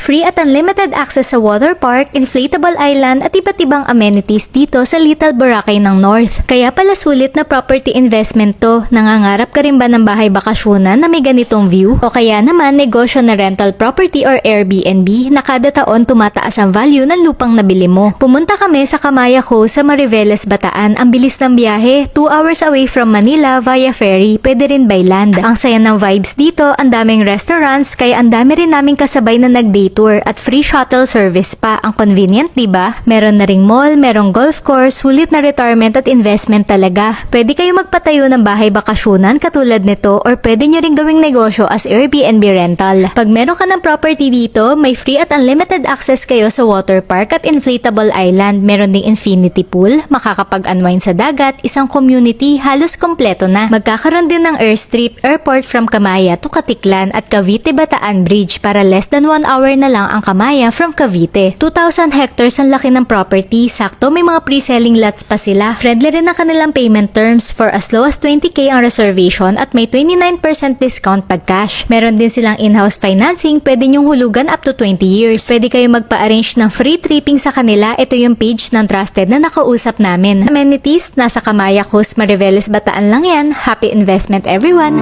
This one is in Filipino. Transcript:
free at unlimited access sa water park, inflatable island at iba't ibang amenities dito sa Little Boracay ng North. Kaya pala sulit na property investment to. Nangangarap ka rin ba ng bahay bakasyonan na may ganitong view? O kaya naman negosyo na rental property or Airbnb na kada taon tumataas ang value ng lupang nabili mo? Pumunta kami sa Kamaya Coast sa Mariveles, Bataan. Ang bilis ng biyahe, 2 hours away from Manila via ferry, pwede rin by land. Ang saya ng vibes dito, ang daming restaurants, kaya ang dami rin naming kasabay na nag-day tour at free shuttle service pa. Ang convenient, diba? Meron na ring mall, merong golf course, sulit na retirement at investment talaga. Pwede kayo magpatayo ng bahay bakasyonan katulad nito or pwede nyo ring gawing negosyo as Airbnb rental. Pag meron ka ng property dito, may free at unlimited access kayo sa water park at inflatable island. Meron ding infinity pool, makakapag-unwind sa dagat, isang community, halos kompleto na. Magkakaroon din ng airstrip, airport from Kamaya to Katiklan at Cavite Bataan Bridge para less than 1 hour na lang ang Kamaya from Cavite. 2,000 hectares ang laki ng property, sakto may mga pre-selling lots pa sila. Friendly rin ang kanilang payment terms for as low as 20k ang reservation at may 29% discount pag cash. Meron din silang in-house financing, pwede nyong hulugan up to 20 years. Pwede kayo magpa-arrange ng free tripping sa kanila. Ito yung page ng trusted na nakausap namin. Amenities, nasa Kamaya Coast, Mariveles, Bataan lang yan. Happy investment everyone!